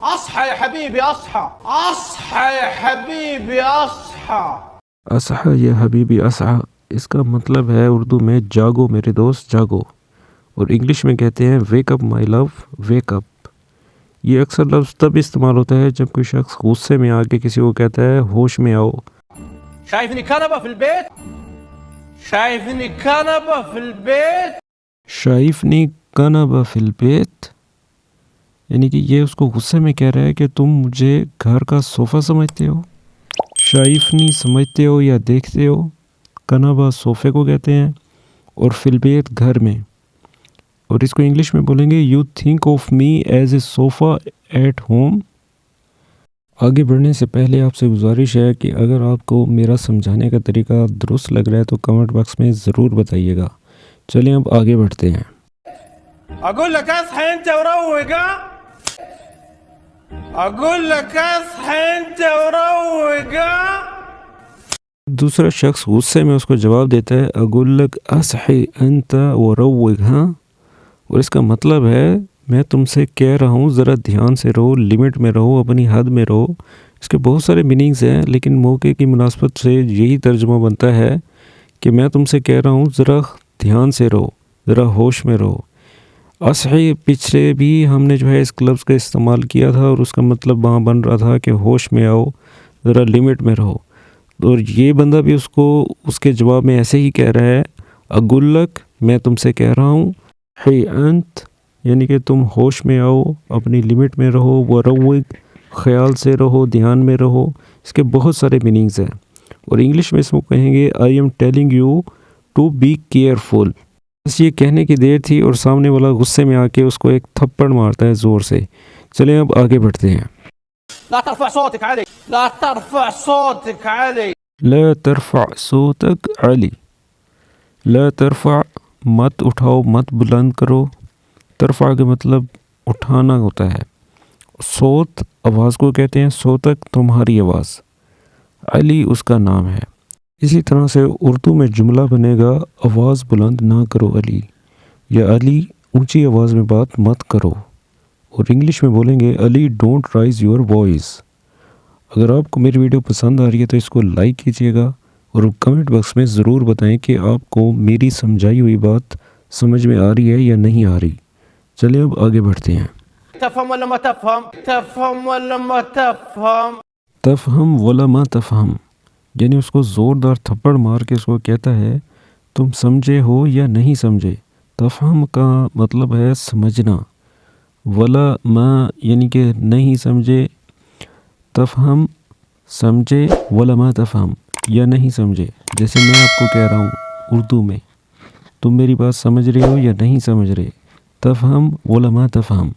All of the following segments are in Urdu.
اصحى يا حبيبي اصحى اصحى يا حبيبي اصحى اصحى یا حبیبی اصحى اس کا مطلب ہے اردو میں جاگو میرے دوست جاگو، اور انگلش میں کہتے ہیں ویک اپ مائی لو ویک اپ۔ یہ اکثر لفظ تب استعمال ہوتا ہے جب کوئی شخص غصے میں آ کے کسی کو کہتا ہے ہوش میں آؤ۔ شايفني كنبه في البيت شايفني كنبه في البيت شائفنی کنبہ فی البیت، یعنی کہ یہ اس کو غصے میں کہہ رہا ہے کہ تم مجھے گھر کا صوفہ سمجھتے ہو۔ شائفنی سمجھتے ہو یا دیکھتے ہو، کنبہ صوفے کو کہتے ہیں، اور فی البیت گھر میں، اور اس کو انگلش میں بولیں گے you think of me as a sofa at home. آگے بڑھنے سے پہلے آپ سے گزارش ہے کہ اگر آپ کو میرا سمجھانے کا طریقہ درست لگ رہا ہے تو کمنٹ باکس میں ضرور بتائیے گا۔ چلیں اب آگے بڑھتے ہیں۔ اقول لك اصحى انت وروق اقول لك اصحى انت وروق دوسرا شخص غصے میں اس کو جواب دیتا ہے اقول لك اصحی انت وروق، ہاں، اور اس کا مطلب ہے میں تم سے کہہ رہا ہوں ذرا دھیان سے رہو، لمٹ میں رہو، اپنی حد میں رہو۔ اس کے بہت سارے میننگز ہیں، لیکن موقع کی مناسبت سے یہی ترجمہ بنتا ہے کہ میں تم سے کہہ رہا ہوں ذرا دھیان سے رہو، ذرا ہوش میں رہو۔ اصحی پچھلے بھی ہم نے جو ہے اس لفظ کا استعمال کیا تھا، اور اس کا مطلب وہاں بن رہا تھا کہ ہوش میں آؤ، ذرا لمٹ میں رہو، اور یہ بندہ بھی اس کو اس کے جواب میں ایسے ہی کہہ رہا ہے اقول لک، میں تم سے کہہ رہا ہوں، ہی انت، یعنی کہ تم ہوش میں آؤ، اپنی لمٹ میں رہو، وروق، خیال سے رہو، دھیان میں رہو۔ اس کے بہت سارے میننگز ہیں، اور انگلش میں اس کو کہیں گے I am telling you to be careful. بس یہ کہنے کی دیر تھی اور سامنے والا غصے میں آ کے اس کو ایک تھپڑ مارتا ہے زور سے۔ چلیں اب آگے بڑھتے ہیں۔ لا ترفع صوتك علي لا ترفع صوتك علي لا ترفع صوتک علی، لا ترفع مت اٹھاؤ، مت بلند کرو۔ ترفع کا مطلب اٹھانا ہوتا ہے، صوت آواز کو کہتے ہیں، صوتک تمہاری آواز، علی اس کا نام ہے۔ اسی طرح سے اردو میں جملہ بنے گا آواز بلند نہ کرو علی، یا علی اونچی آواز میں بات مت کرو، اور انگلش میں بولیں گے علی ڈونٹ رائز یور وائس۔ اگر آپ کو میری ویڈیو پسند آ رہی ہے تو اس کو لائک کیجیے گا، اور کمنٹ باکس میں ضرور بتائیں کہ آپ کو میری سمجھائی ہوئی بات سمجھ میں آ رہی ہے یا نہیں آ رہی۔ چلیں اب آگے بڑھتے ہیں۔ تفهم ولا ما تفهم تفهم ولا ما تفهم تفہم ولا ما تفہم، یعنی اس کو زوردار تھپڑ مار کے اس کو کہتا ہے تم سمجھے ہو یا نہیں سمجھے۔ تفہم کا مطلب ہے سمجھنا، ولا ما یعنی کہ نہیں سمجھے، تفہم سمجھے، ولا ما تفہم یا نہیں سمجھے۔ جیسے میں آپ کو کہہ رہا ہوں اردو میں، تم میری بات سمجھ رہے ہو یا نہیں سمجھ رہے، تفہم ولا ما تفہم۔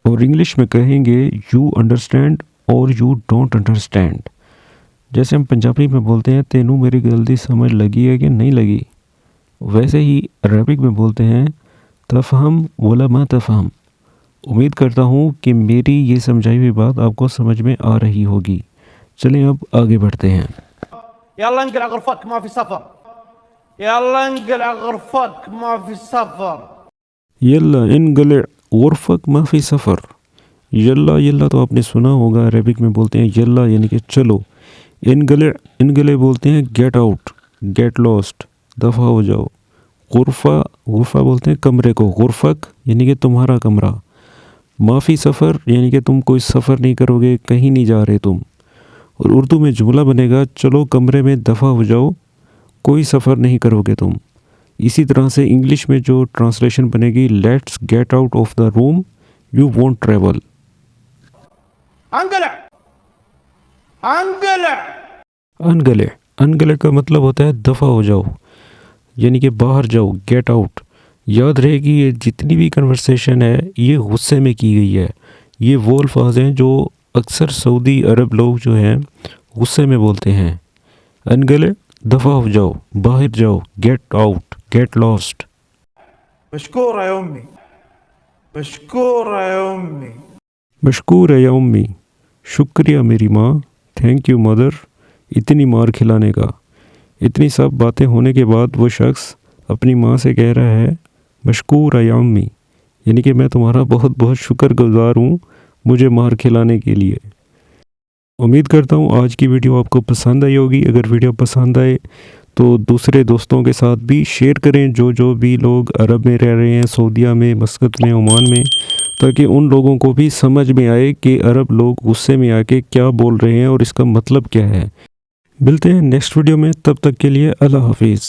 اور انگلش میں کہیں گے یو انڈرسٹینڈ اور یو ڈونٹ انڈرسٹینڈ۔ جیسے ہم پنجابی میں بولتے ہیں تینوں میری جلدی سمجھ لگی ہے کہ نہیں لگی، ویسے ہی عربک میں بولتے ہیں تفہم ولا ما تفہم۔ امید کرتا ہوں کہ میری یہ سمجھائی ہوئی بات آپ کو سمجھ میں آ رہی ہوگی۔ چلیں اب آگے بڑھتے ہیں۔ يلا انقلع غرفتك ما في سفر يلا انقلع غرفتك ما في سفر یلا انگلع غرفک ما فی سفر۔ یلا یلا تو آپ نے سنا ہوگا، عربک میں بولتے ہیں یلا یعنی کہ چلو۔ انگلع انگلع بولتے ہیں گیٹ آؤٹ، گیٹ لاسٹ، دفع ہو جاؤ۔ غرفہ غرفہ بولتے ہیں کمرے کو، غرفک یعنی کہ تمہارا کمرہ۔ ما فی سفر یعنی کہ تم کوئی سفر نہیں کرو گے، کہیں نہیں جا رہے تم۔ اور اردو میں جملہ بنے گا چلو کمرے میں دفع ہو جاؤ، کوئی سفر نہیں کرو گے تم۔ اسی طرح سے انگلش میں جو ٹرانسلیشن بنے گی let's get out of the room you won't travel. انقلع انقلع انگلع انگلع کا مطلب ہوتا ہے دفع ہو جاؤ، یعنی کہ باہر جاؤ، گیٹ آؤٹ۔ یاد رہے کہ یہ جتنی بھی کنورسیشن ہے یہ غصے میں کی گئی ہے۔ یہ وہ الفاظ ہیں جو اکثر سعودی عرب لوگ جو ہیں غصے میں بولتے ہیں۔ انگلع دفع ہو جاؤ، باہر جاؤ، گیٹ آؤٹ، گیٹ لاسٹ۔ مشكورة يا أمي مشكورة يا أمي مشکور ہے یا امی، شکریہ میری ماں، تھینک یو مدر، اتنی مار کھلانے کا۔ اتنی سب باتیں ہونے کے بعد وہ شخص اپنی ماں سے کہہ رہا ہے مشکور ہے یا امی، یعنی کہ میں تمہارا بہت بہت شکر گزار ہوں مجھے مار کھلانے کے لیے۔ امید کرتا ہوں آج کی ویڈیو آپ کو پسند آئی ہوگی۔ اگر ویڈیو پسند آئے تو دوسرے دوستوں کے ساتھ بھی شیئر کریں، جو بھی لوگ عرب میں رہ رہے ہیں، سعودیہ میں، مسقط میں، عمان میں، تاکہ ان لوگوں کو بھی سمجھ میں آئے کہ عرب لوگ غصے میں آ کے کیا بول رہے ہیں اور اس کا مطلب کیا ہے۔ ملتے ہیں نیکسٹ ویڈیو میں، تب تک کے لیے اللہ حافظ۔